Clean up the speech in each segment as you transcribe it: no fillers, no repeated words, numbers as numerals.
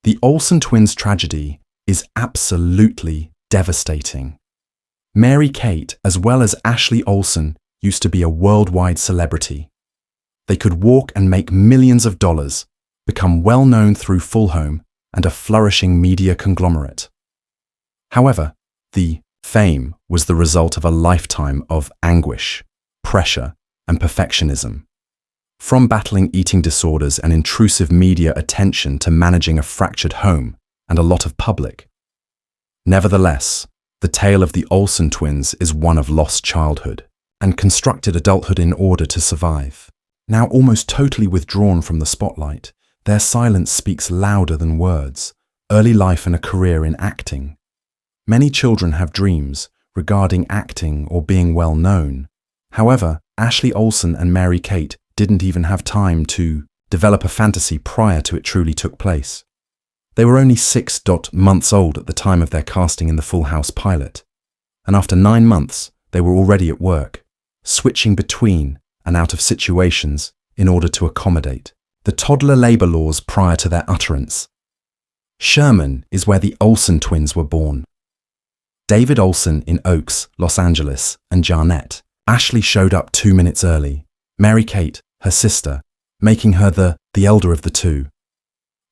The Olsen twins' tragedy is absolutely devastating. Mary-Kate, as well as Ashley Olsen, used to be a worldwide celebrity. They could walk and make millions of dollars, become well-known through Full Home and a flourishing media conglomerate. However, the fame was the result of a lifetime of anguish, pressure, and perfectionism. From battling eating disorders and intrusive media attention to managing a fractured home and a lot of public. Nevertheless, the tale of the Olsen twins is one of lost childhood and constructed adulthood in order to survive. Now almost totally withdrawn from the spotlight, their silence speaks louder than words, early life and a career in acting. Many children have dreams regarding acting or being well known. However, Ashley Olsen and Mary-Kate didn't even have time to develop a fantasy prior to it truly took place. They were only 6 months old at the time of their casting in the Full House pilot, and after 9 months, they were already at work, switching between and out of situations in order to accommodate the toddler labor laws prior to their utterance. Sherman is where the Olsen twins were born. David Olsen in Oaks, Los Angeles, and Jarnett. Ashley showed up 2 minutes early. Mary-Kate, her sister, making her the elder of the two.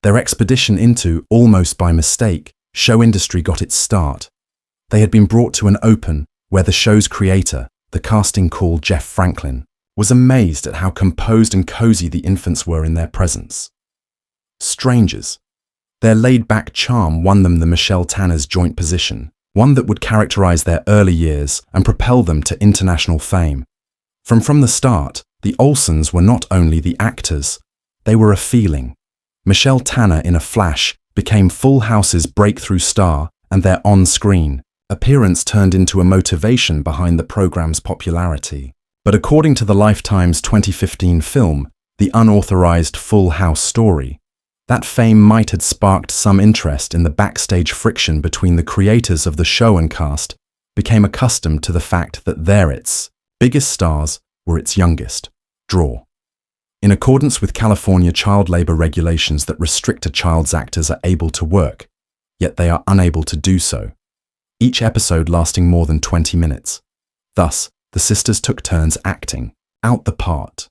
Their expedition into, almost by mistake, show industry got its start. They had been brought to an open where the show's creator, the casting call Jeff Franklin, was amazed at how composed and cozy the infants were in their presence. Strangers. Their laid-back charm won them the Michelle Tanner's joint position, one that would characterize their early years and propel them to international fame. From the start, the Olsens were not only the actors, they were a feeling. Michelle Tanner in a flash became Full House's breakthrough star, and their on-screen appearance turned into a motivation behind the program's popularity. But according to the Lifetime's 2015 film, The Unauthorized Full House Story, that fame might have sparked some interest in the backstage friction between the creators of the show and cast became accustomed to the fact that its biggest stars were its youngest. Draw. In accordance with California child labor regulations that restrict a child's actors are able to work, yet they are unable to do so, each episode lasting more than 20 minutes. Thus, the sisters took turns acting out the part.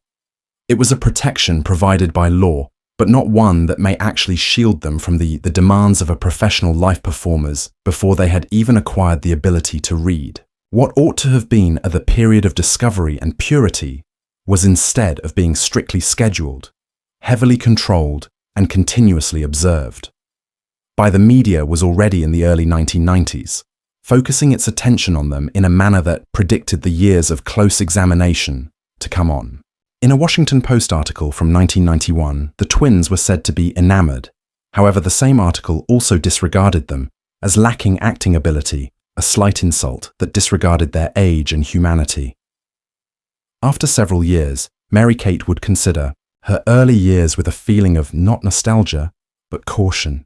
It was a protection provided by law, but not one that may actually shield them from the demands of a professional life performers before they had even acquired the ability to read. What ought to have been the period of discovery and purity was instead of being strictly scheduled, heavily controlled, and continuously observed. By the media was already in the early 1990s, focusing its attention on them in a manner that predicted the years of close examination to come on. In a Washington Post article from 1991, the twins were said to be enamored. However, the same article also disregarded them as lacking acting ability, a slight insult that disregarded their age and humanity. After several years, Mary-Kate would consider her early years with a feeling of not nostalgia, but caution.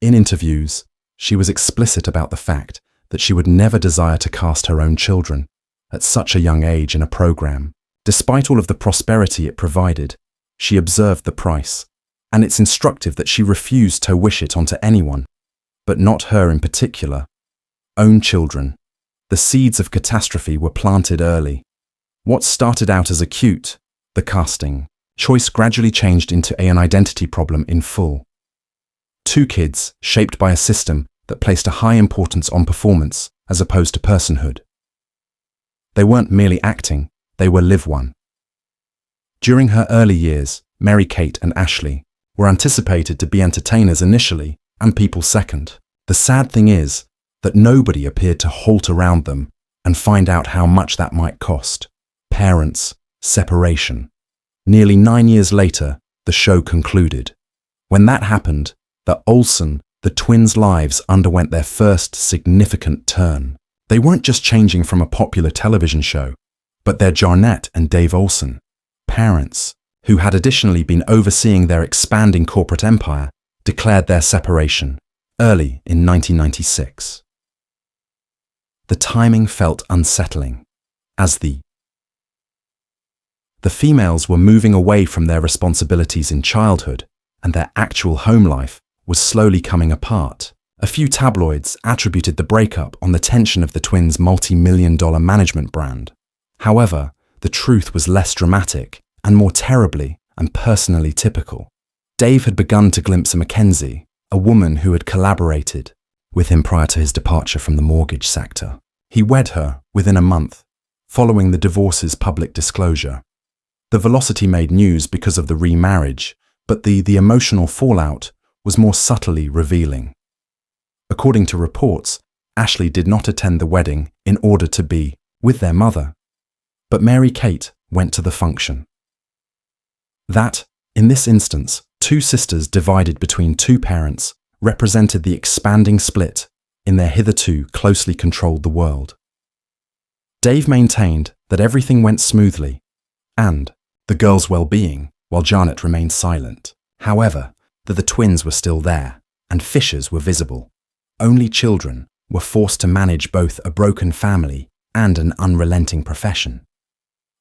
In interviews, she was explicit about the fact that she would never desire to cast her own children at such a young age in a program. Despite all of the prosperity it provided, she observed the price, and it's instructive that she refused to wish it onto anyone, but not her in particular. Own children. The seeds of catastrophe were planted early. What started out as acute, the casting, choice gradually changed into an identity problem in full. 2 kids shaped by a system that placed a high importance on performance as opposed to personhood. They weren't merely acting, they were live one. During her early years, Mary-Kate and Ashley were anticipated to be entertainers initially and people second. The sad thing is that nobody appeared to halt around them and find out how much that might cost. Parents, separation. Nearly 9 years later, the show concluded. When that happened, the twins' lives underwent their first significant turn. They weren't just changing from a popular television show, but their Jarnett and Dave Olsen, parents, who had additionally been overseeing their expanding corporate empire, declared their separation early in 1996. The timing felt unsettling, as the females were moving away from their responsibilities in childhood, and their actual home life was slowly coming apart. A few tabloids attributed the breakup on the tension of the twins' multi-million-dollar management brand. However, the truth was less dramatic and more terribly and personally typical. Dave had begun to glimpse Mackenzie, a woman who had collaborated with him prior to his departure from the mortgage sector. He wed her within a month, following the divorce's public disclosure. The velocity made news because of the remarriage, but the emotional fallout was more subtly revealing. According to reports, Ashley did not attend the wedding in order to be with their mother, but Mary-Kate went to the function. That, in this instance, two sisters divided between two parents represented the expanding split in their hitherto closely controlled world. Dave maintained that everything went smoothly and the girls' well-being, while Janet remained silent. However, that the twins were still there and fissures were visible. Only children were forced to manage both a broken family and an unrelenting profession.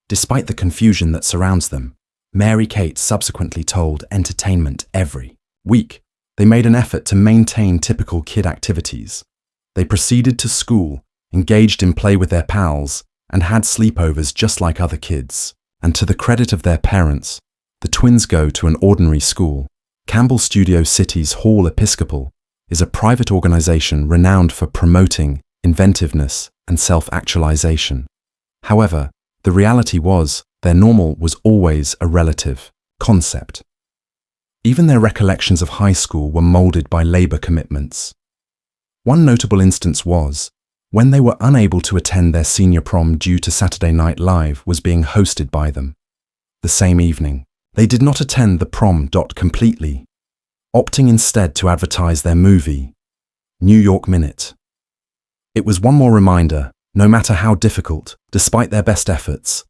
Despite the confusion that surrounds them, Mary-Kate subsequently told Entertainment every week they made an effort to maintain typical kid activities. They proceeded to school, engaged in play with their pals, and had sleepovers just like other kids. And to the credit of their parents, the twins go to an ordinary school. Campbell Studio City's Hall Episcopal is a private organization renowned for promoting inventiveness and self-actualization. However, the reality was their normal was always a relative concept. Even their recollections of high school were molded by labor commitments. One notable instance was when they were unable to attend their senior prom due to Saturday Night Live was being hosted by them. The same evening, they did not attend the prom completely, opting instead to advertise their movie, New York Minute. It was one more reminder, no matter how difficult, despite their best efforts,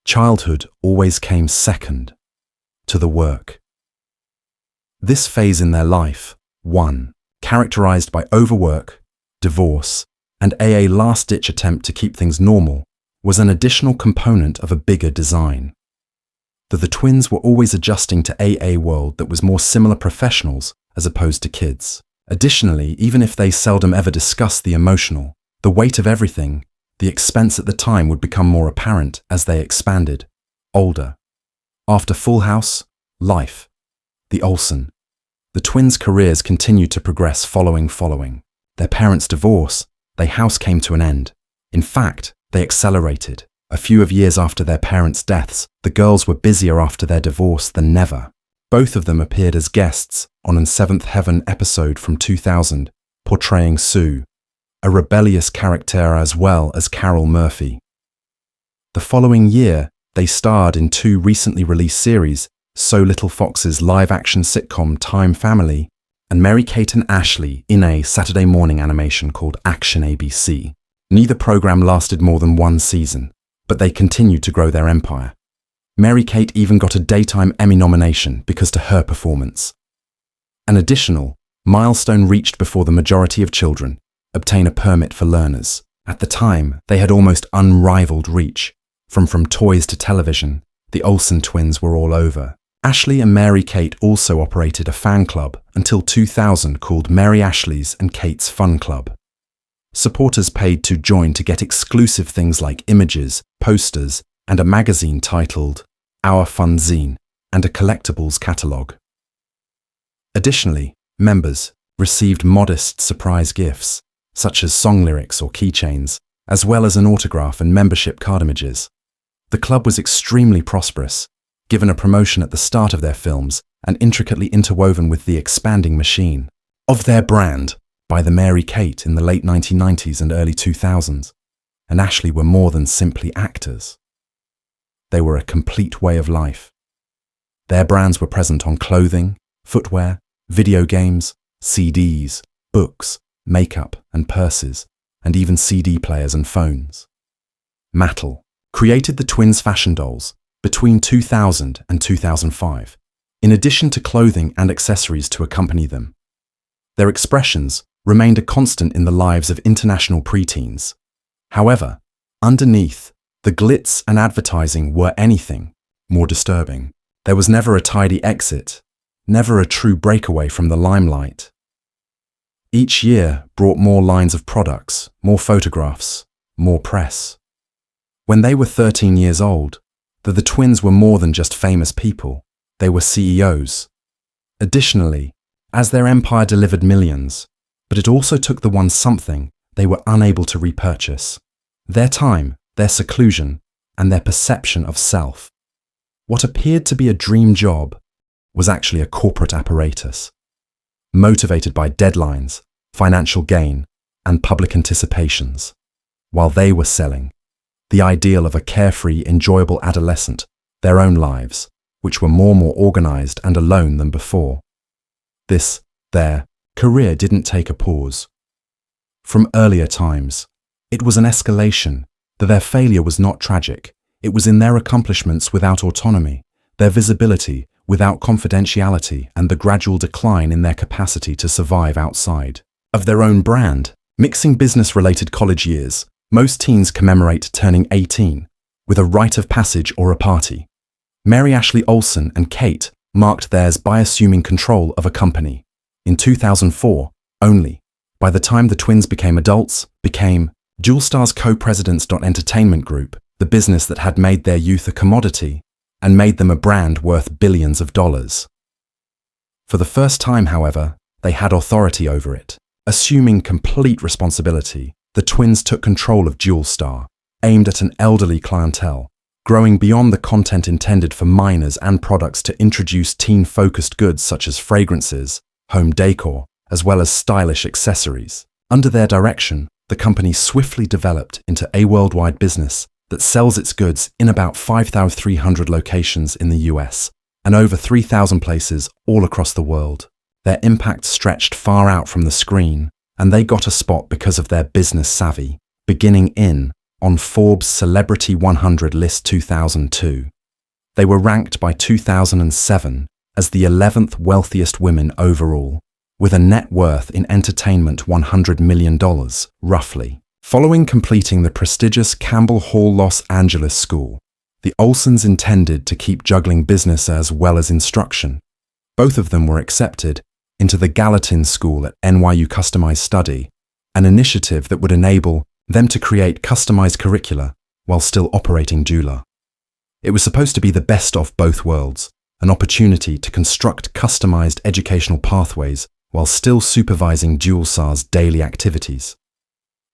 childhood always came second to the work. This phase in their life, one, characterized by overwork, divorce, and a last-ditch attempt to keep things normal, was an additional component of a bigger design. That the twins were always adjusting to a world that was more similar professionals as opposed to kids. Additionally, even if they seldom ever discussed the emotional, the weight of everything, the expense at the time would become more apparent as they expanded, older. After Full House, Life, The Olsen, the twins' careers continued to progress following. Their parents' divorce, their house came to an end. In fact, they accelerated. A few years after their parents' deaths, the girls were busier after their divorce than never. Both of them appeared as guests on a Seventh Heaven episode from 2000, portraying Sue, a rebellious character as well as Carol Murphy. The following year, they starred in two recently released series, So Little Fox's live-action sitcom Time Family, and Mary-Kate and Ashley in a Saturday morning animation called Action ABC. Neither program lasted more than one season, but they continued to grow their empire. Mary-Kate even got a Daytime Emmy nomination because to her performance. An additional milestone reached before the majority of children obtain a permit for learners. At the time, they had almost unrivaled reach. From toys to television, the Olsen twins were all over. Ashley and Mary-Kate also operated a fan club until 2000 called Mary Ashley's and Kate's Fun Club. Supporters paid to join to get exclusive things like images, posters, and a magazine titled Our Fun Zine, and a collectibles catalogue. Additionally, members received modest surprise gifts, such as song lyrics or keychains, as well as an autograph and membership card images. The club was extremely prosperous, given a promotion at the start of their films and intricately interwoven with the expanding machine of their brand by the Mary-Kate in the late 1990s and early 2000s, and Ashley were more than simply actors. They were a complete way of life. Their brands were present on clothing, footwear, video games, CDs, books, makeup and purses, and even CD players and phones. Mattel created the twins' fashion dolls between 2000 and 2005, in addition to clothing and accessories to accompany them. Their expressions remained a constant in the lives of international preteens. However, underneath, the glitz and advertising were anything more disturbing. There was never a tidy exit, never a true breakaway from the limelight. Each year brought more lines of products, more photographs, more press. When they were 13 years old, the twins were more than just famous people. They were CEOs. Additionally, as their empire delivered millions, but it also took the one something they were unable to repurchase: their time, their seclusion, and their perception of self. What appeared to be a dream job was actually a corporate apparatus, motivated by deadlines, financial gain, and public anticipations, while they were selling the ideal of a carefree, enjoyable adolescent, their own lives, which were more organized and alone than before. Their career didn't take a pause. From earlier times, it was an escalation, that their failure was not tragic. It was in their accomplishments without autonomy, their visibility without confidentiality, and the gradual decline in their capacity to survive outside of their own brand. Mixing business-related college years, most teens commemorate turning 18 with a rite of passage or a party. Mary Ashley Olsen and Kate marked theirs by assuming control of a company. In 2004, only, by the time the twins became adults, became Jewelstar's co-presidents. Entertainment Group, the business that had made their youth a commodity and made them a brand worth billions of dollars. For the first time, however, they had authority over it. Assuming complete responsibility, the twins took control of Jewelstar, aimed at an elderly clientele, growing beyond the content intended for minors and products to introduce teen-focused goods such as fragrances, home decor, as well as stylish accessories. Under their direction, the company swiftly developed into a worldwide business that sells its goods in about 5,300 locations in the US and over 3,000 places all across the world. Their impact stretched far out from the screen, and they got a spot because of their business savvy, beginning on Forbes Celebrity 100 list 2002. They were ranked by 2007 as the 11th wealthiest women overall, with a net worth in entertainment $100 million, roughly. Following completing the prestigious Campbell Hall Los Angeles School, the Olsens intended to keep juggling business as well as instruction. Both of them were accepted into the Gallatin School at NYU Customized Study, an initiative that would enable them to create customized curricula while still operating Jewelr. It was supposed to be the best of both worlds, an opportunity to construct customized educational pathways while still supervising Jewelstar's daily activities.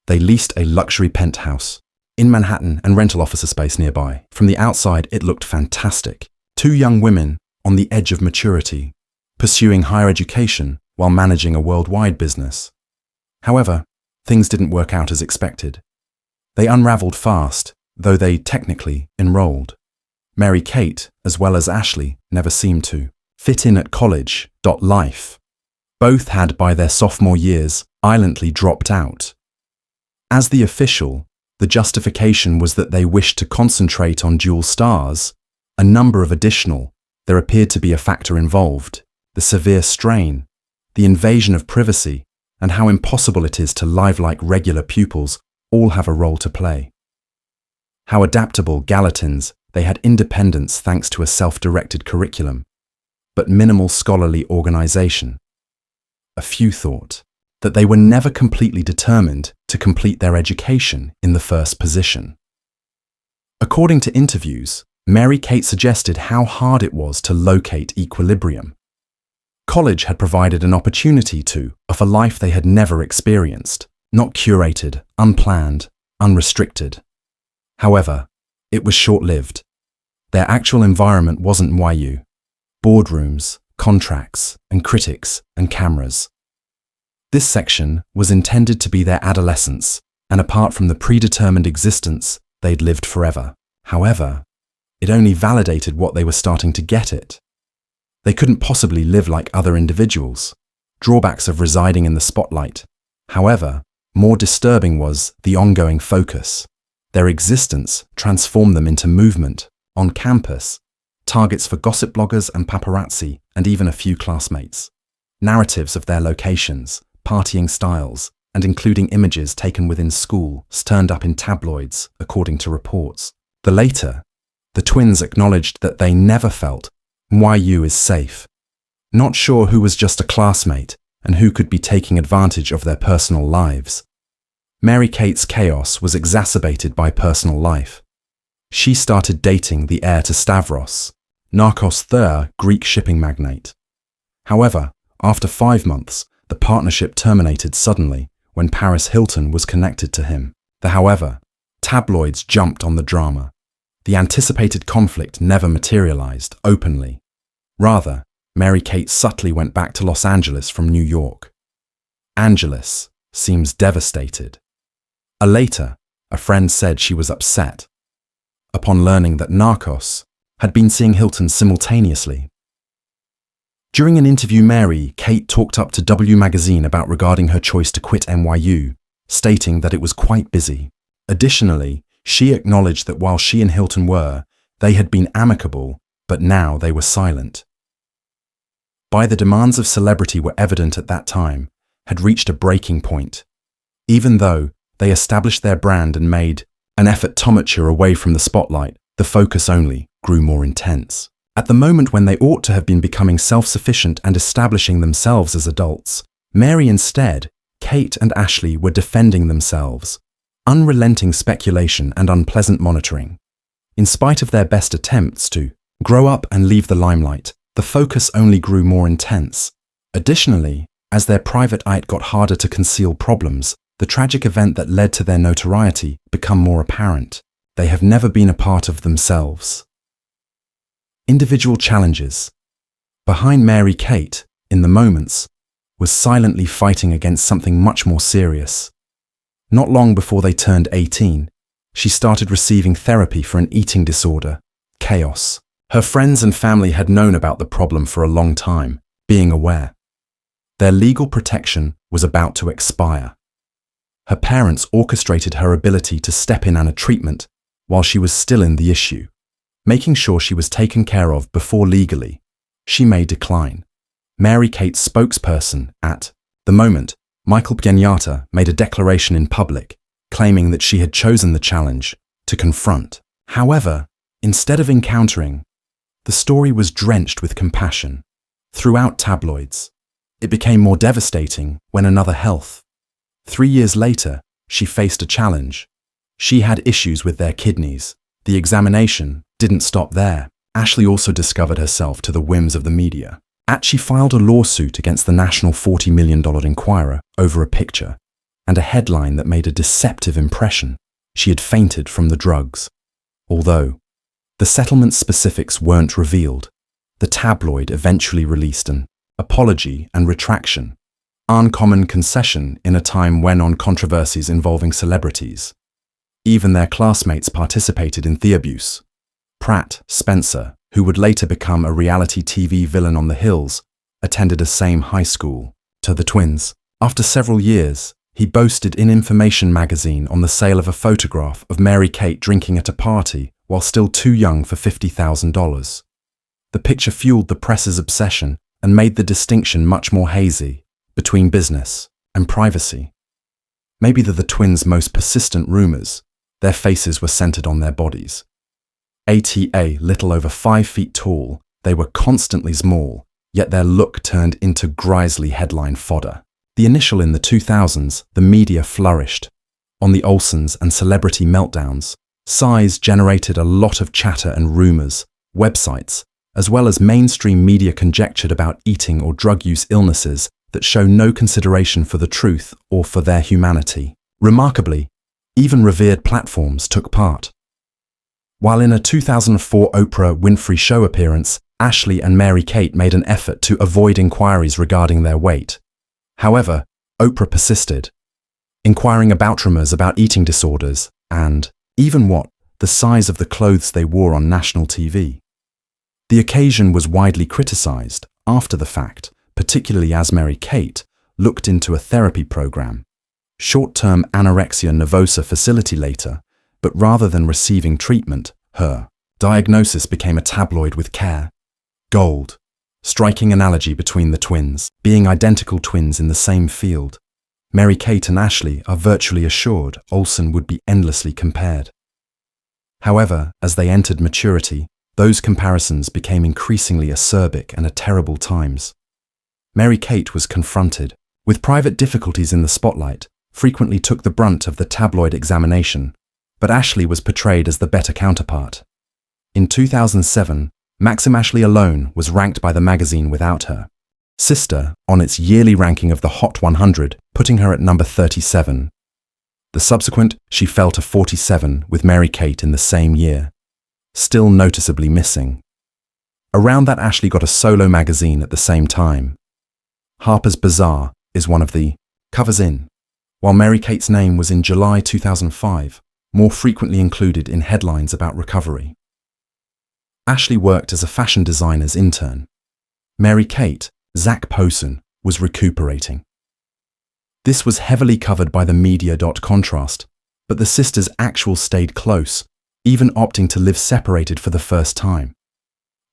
They leased a luxury penthouse in Manhattan and rental office space nearby. From the outside, it looked fantastic. Two young women on the edge of maturity, pursuing higher education while managing a worldwide business. However, things didn't work out as expected. They unraveled fast, though they technically enrolled. Mary Kate, as well as Ashley, never seemed to fit in at college. Life. Both had, by their sophomore years, silently dropped out. As the official, the justification was that they wished to concentrate on Jewelstars. A number of additional, there appeared to be a factor involved: the severe strain, the invasion of privacy, and how impossible it is to live like regular pupils all have a role to play. How adaptable Gallatins, they had independence thanks to a self-directed curriculum, but minimal scholarly organization. A few thought that they were never completely determined to complete their education in the first position. According to interviews, Mary Kate suggested how hard it was to locate equilibrium. College had provided an opportunity of a life they had never experienced, not curated, unplanned, unrestricted. However, it was short-lived. Their actual environment wasn't NYU. Boardrooms, contracts, and critics, and cameras. This section was intended to be their adolescence, and apart from the predetermined existence, they'd lived forever. However, it only validated what they were starting to get it. They couldn't possibly live like other individuals. Drawbacks of residing in the spotlight. However, more disturbing was the ongoing focus. Their existence transformed them into movement, on campus, targets for gossip bloggers and paparazzi, and even a few classmates. Narratives of their locations, partying styles, and including images taken within school, turned up in tabloids, according to reports. The twins acknowledged that they never felt NYU is safe. not sure who was just a classmate and who could be taking advantage of their personal lives. Mary-Kate's chaos was exacerbated by personal life. She started dating the heir to Stavros, Narcos III Greek shipping magnate. However, after 5 months, the partnership terminated suddenly when Paris Hilton was connected to him. However, tabloids jumped on the drama. The anticipated conflict never materialized openly. Rather, Mary-Kate subtly went back to Los Angeles from New York. Angeles seems devastated. Later, a friend said she was upset upon learning that Narcos had been seeing Hilton simultaneously. During an interview, Mary-Kate talked up to W Magazine about regarding her choice to quit NYU, stating that it was quite busy. Additionally, she acknowledged that while she and Hilton they had been amicable, but now they were silent. The demands of celebrity were evident at that time, had reached a breaking point. Even though they established their brand and made an effort to mature away from the spotlight, the focus only grew more intense. At the moment when they ought to have been becoming self-sufficient and establishing themselves as adults, Kate and Ashley were defending themselves. Unrelenting speculation and unpleasant monitoring. In spite of their best attempts to grow up and leave the limelight, the focus only grew more intense. Additionally, as their private life got harder to conceal problems, the tragic event that led to their notoriety became more apparent. They have never been a part of themselves. Individual challenges. Behind Mary-Kate, in the moments, was silently fighting against something much more serious. Not long before they turned 18, she started receiving therapy for an eating disorder, chaos. Her friends and family had known about the problem for a long time, being aware. Their legal protection was about to expire. Her parents orchestrated her ability to step in on a treatment while she was still in the issue, making sure she was taken care of before legally she may decline. Mary-Kate's spokesperson at the moment, Michael Pignata, made a declaration in public, claiming that she had chosen the challenge to confront. However, instead of encountering, the story was drenched with compassion. Throughout tabloids, it became more devastating when another health. 3 years later, she faced a challenge. She had issues with their kidneys. The examination didn't stop there. Ashley also discovered herself to the whims of the media. She filed a lawsuit against the national $40 million Inquirer over a picture and a headline that made a deceptive impression. She had fainted from the drugs. Although the settlement specifics weren't revealed, the tabloid eventually released an apology and retraction, uncommon concession in a time when on controversies involving celebrities. Even their classmates participated in the abuse. Pratt Spencer, who would later become a reality TV villain on the Hills, attended a same high school. To the twins, after several years, he boasted in Information magazine on the sale of a photograph of Mary-Kate drinking at a party while still too young for $50,000. The picture fueled the press's obsession and made the distinction much more hazy between business and privacy. Maybe the twins' most persistent rumors, their faces were centered on their bodies. Little over 5 feet tall, they were constantly small, yet their look turned into grisly headline fodder. The initial in the 2000s, the media flourished. On the Olsens and celebrity meltdowns, size generated a lot of chatter and rumors. Websites, as well as mainstream media, conjectured about eating or drug use illnesses that show no consideration for the truth or for their humanity. Remarkably, even revered platforms took part. While in a 2004 Oprah Winfrey Show appearance, Ashley and Mary-Kate made an effort to avoid inquiries regarding their weight. However, Oprah persisted, inquiring about rumors about eating disorders and, even the size of the clothes they wore on national TV. The occasion was widely criticized after the fact, particularly as Mary-Kate looked into a therapy program, short-term anorexia nervosa facility later, but rather than receiving treatment, her diagnosis became a tabloid with care. Gold. Striking analogy between the twins, being identical twins in the same field. Mary-Kate and Ashley are virtually assured Olsen would be endlessly compared. However, as they entered maturity, those comparisons became increasingly acerbic and at terrible times. Mary-Kate was confronted, with private difficulties in the spotlight, frequently took the brunt of the tabloid examination, but Ashley was portrayed as the better counterpart. In 2007, Maxim Ashley alone was ranked by the magazine without her sister on its yearly ranking of the Hot 100, putting her at number 37. The subsequent, she fell to 47 with Mary-Kate in the same year, still noticeably missing. Around that, Ashley got a solo magazine at the same time. Harper's Bazaar is one of the covers in, while Mary-Kate's name was in July 2005, more frequently included in headlines about recovery. Ashley worked as a fashion designer's intern. Mary-Kate, Zach Posen, was recuperating. This was heavily covered by the media. Contrast, but the sisters' actual stayed close, even opting to live separated for the first time.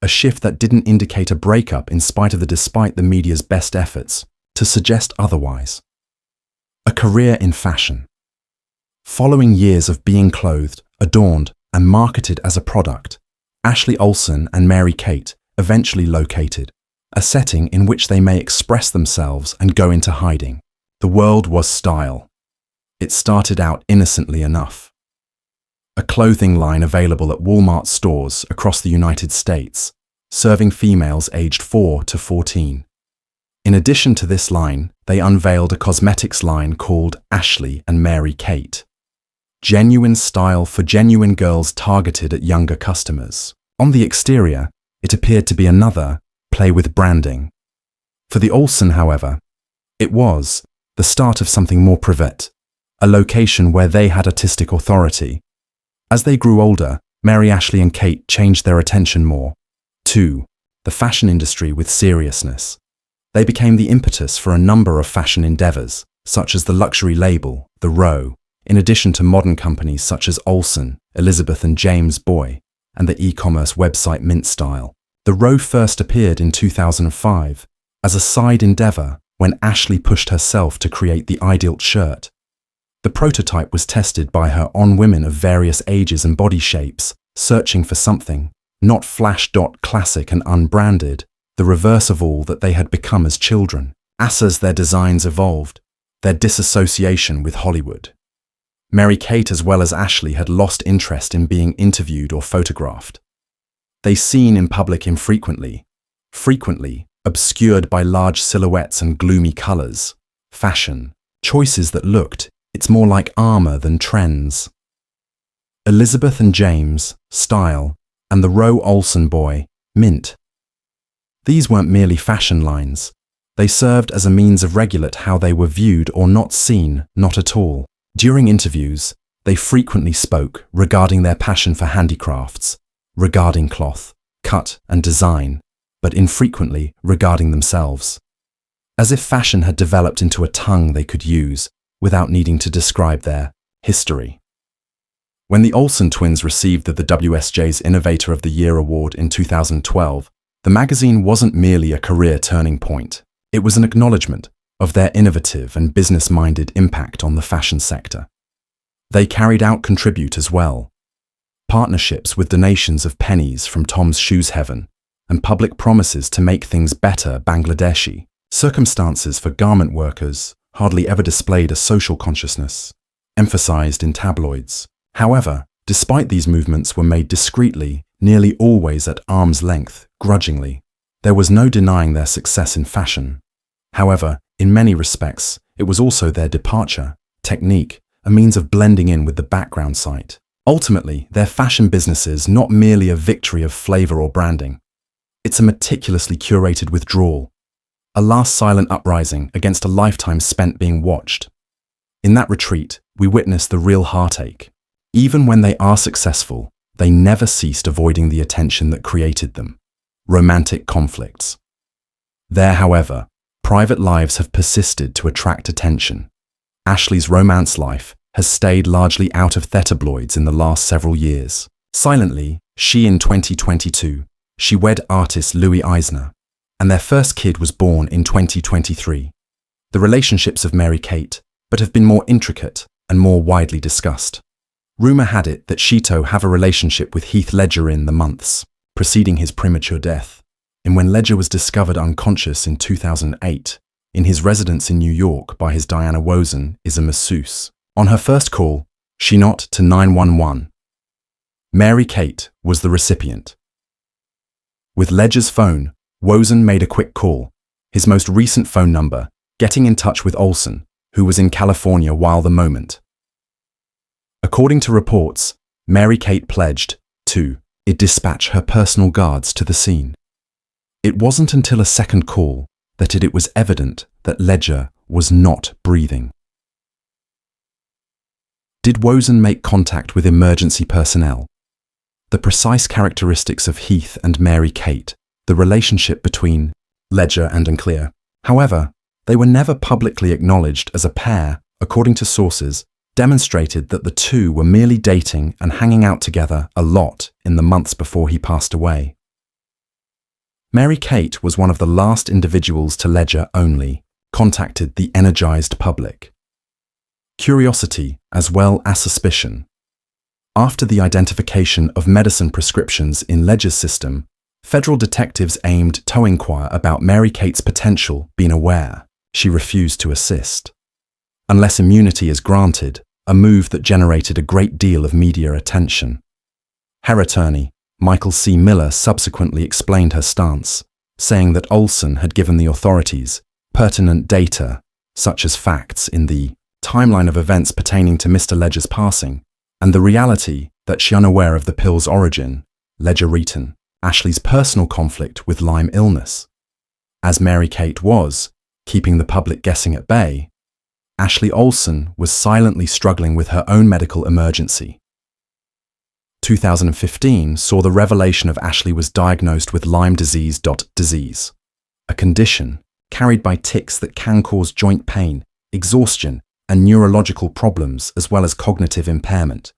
A shift that didn't indicate a breakup despite the media's best efforts to suggest otherwise. A career in fashion. Following years of being clothed, adorned, and marketed as a product, Ashley Olsen and Mary-Kate eventually located a setting in which they may express themselves and go into hiding. The world was style. It started out innocently enough. A clothing line available at Walmart stores across the United States, serving females aged 4 to 14. In addition to this line, they unveiled a cosmetics line called Ashley and Mary-Kate. Genuine style for genuine girls targeted at younger customers. On the exterior, it appeared to be another play with branding. For the Olsen, however, it was the start of something more private, a location where they had artistic authority. As they grew older, Mary, Ashley, and Kate changed their attention more to the fashion industry with seriousness. They became the impetus for a number of fashion endeavors, such as the luxury label, The Row, in addition to modern companies such as Olsen, Elizabeth and James Boy, and the e-commerce website Mint Style. The Row first appeared in 2005 as a side endeavor when Ashley pushed herself to create the ideal shirt. The prototype was tested by her on women of various ages and body shapes, searching for something, not flash. Classic and unbranded, the reverse of all that they had become as children. As their designs evolved, their disassociation with Hollywood. Mary-Kate as well as Ashley had lost interest in being interviewed or photographed. They seen in public infrequently, frequently obscured by large silhouettes and gloomy colors, fashion, choices that looked, it's more like armor than trends. Elizabeth and James, Style, and the Row Olsen Boy, Mint. These weren't merely fashion lines. They served as a means of regulate how they were viewed or not seen, not at all. During interviews, they frequently spoke regarding their passion for handicrafts, regarding cloth, cut, and design, but infrequently regarding themselves. As if fashion had developed into a tongue they could use without needing to describe their history. When the Olsen twins received the WSJ's Innovator of the Year award in 2012, the magazine wasn't merely a career turning point. It was an acknowledgement of their innovative and business-minded impact on the fashion sector. They carried out contribute as well. Partnerships with donations of pennies from Tom's Shoes Heaven and public promises to make things better Bangladeshi. Circumstances for garment workers hardly ever displayed a social consciousness, emphasized in tabloids. However, despite these movements were made discreetly, nearly always at arm's length, grudgingly, there was no denying their success in fashion. However, in many respects, it was also their departure, technique, a means of blending in with the background site. Ultimately, their fashion business is not merely a victory of flavor or branding. It's a meticulously curated withdrawal, a last silent uprising against a lifetime spent being watched. In that retreat, we witness the real heartache. Even when they are successful, they never ceased avoiding the attention that created them. Romantic conflicts. There, however, private lives have persisted to attract attention. Ashley's romance life has stayed largely out of tabloids in the last several years. Silently, in 2022, she wed artist Louis Eisner, and their first kid was born in 2023. The relationships of Mary-Kate, but have been more intricate and more widely discussed. Rumor had it that Shito have a relationship with Heath Ledger in the months preceding his premature death. and when Ledger was discovered unconscious in 2008 in his residence in New York by his Diana Wozen is a masseuse. On her first call, she nodded to 911. Mary-Kate was the recipient. With Ledger's phone, Wozen made a quick call, his most recent phone number, getting in touch with Olsen, who was in California while the moment. According to reports, Mary-Kate pledged to dispatch her personal guards to the scene. It wasn't until a second call that it was evident that Ledger was not breathing. Did Wozen make contact with emergency personnel? The precise characteristics of Heath and Mary-Kate, the relationship between Ledger and unclear. However, they were never publicly acknowledged as a pair, according to sources, demonstrated that the two were merely dating and hanging out together a lot in the months before he passed away. Mary-Kate was one of the last individuals to Ledger only contacted the energized public. Curiosity as well as suspicion. After the identification of medicine prescriptions in Ledger's system, federal detectives aimed to inquire about Mary-Kate's potential being aware. She refused to assist. Unless immunity is granted, a move that generated a great deal of media attention. Her attorney, Michael C. Miller, subsequently explained her stance, saying that Olsen had given the authorities pertinent data, such as facts in the timeline of events pertaining to Mr. Ledger's passing, and the reality that she unaware of the pill's origin, Ledger Reeton, Ashley's personal conflict with Lyme illness. As Mary-Kate was, keeping the public guessing at bay, Ashley Olsen was silently struggling with her own medical emergency. 2015 saw the revelation of Ashley was diagnosed with Lyme disease, a condition carried by ticks that can cause joint pain, exhaustion, and neurological problems as well as cognitive impairment.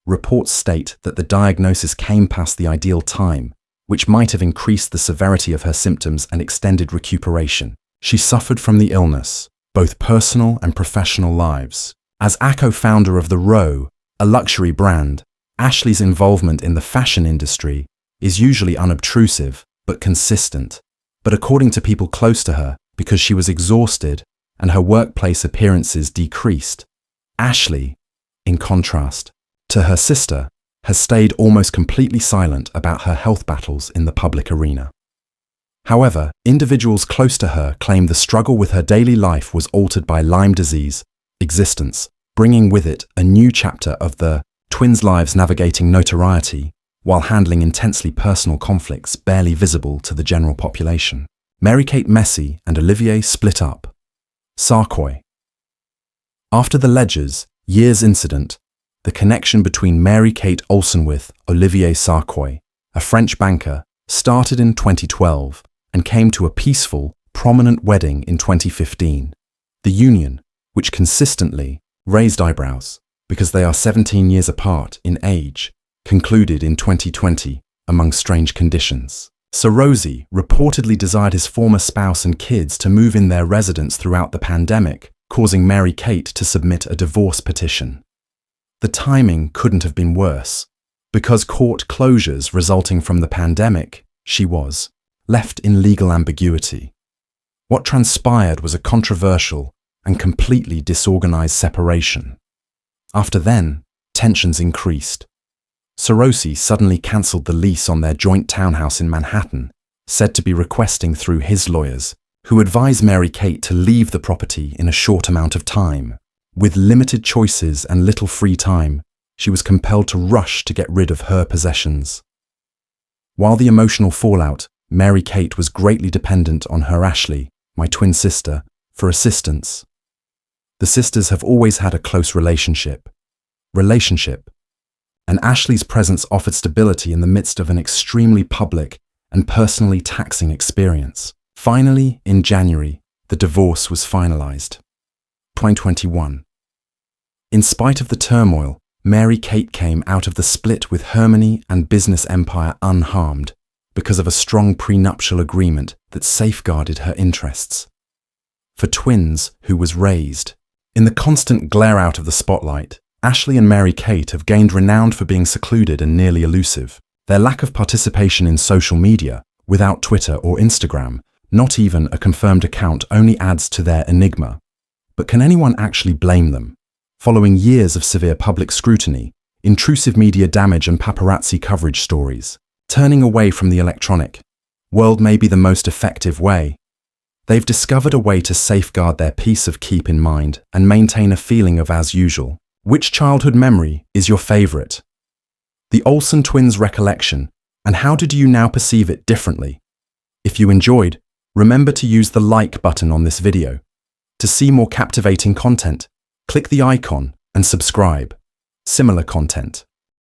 Reports state that the diagnosis came past the ideal time, which might have increased the severity of her symptoms and extended recuperation. She suffered from the illness, both personal and professional lives. As a co-founder of The Row, a luxury brand, Ashley's involvement in the fashion industry is usually unobtrusive but consistent. But according to people close to her, because she was exhausted and her workplace appearances decreased, Ashley, in contrast to her sister, has stayed almost completely silent about her health battles in the public arena. However, individuals close to her claim the struggle with her daily life was altered by Lyme disease existence, bringing with it a new chapter of the twins' lives navigating notoriety while handling intensely personal conflicts barely visible to the general population. Mary-Kate Messi and Olivier split up. Sarkoy. After the Ledger's years incident, the connection between Mary-Kate Olsen with Olivier Sarkoy, a French banker, started in 2012 and came to a peaceful, prominent wedding in 2015. The union, which consistently raised eyebrows because they are 17 years apart in age, concluded in 2020 among strange conditions. Sarosi reportedly desired his former spouse and kids to move in their residence throughout the pandemic, causing Mary-Kate to submit a divorce petition. The timing couldn't have been worse. Because court closures resulting from the pandemic, she was left in legal ambiguity. What transpired was a controversial and completely disorganized separation. After then, tensions increased. Sarosi suddenly cancelled the lease on their joint townhouse in Manhattan, said to be requesting through his lawyers, who advised Mary-Kate to leave the property in a short amount of time. With limited choices and little free time, she was compelled to rush to get rid of her possessions. While the emotional fallout, Mary-Kate was greatly dependent on her Ashley, my twin sister, for assistance. The sisters have always had a close relationship, and Ashley's presence offered stability in the midst of an extremely public and personally taxing experience. Finally, in January, the divorce was finalized. 2021. In spite of the turmoil, Mary-Kate came out of the split with Harmony and business empire unharmed because of a strong prenuptial agreement that safeguarded her interests. For twins who was raised in the constant glare out of the spotlight, Ashley and Mary-Kate have gained renown for being secluded and nearly elusive. Their lack of participation in social media, without Twitter or Instagram, not even a confirmed account, only adds to their enigma. But can anyone actually blame them? Following years of severe public scrutiny, intrusive media damage and paparazzi coverage stories, turning away from the electronic world may be the most effective way. They've discovered a way to safeguard their peace of keep in mind and maintain a feeling of as usual. Which childhood memory is your favorite? The Olsen twins' recollection, and how did you now perceive it differently? If you enjoyed, remember to use the like button on this video. To see more captivating content, click the icon and subscribe. Similar content.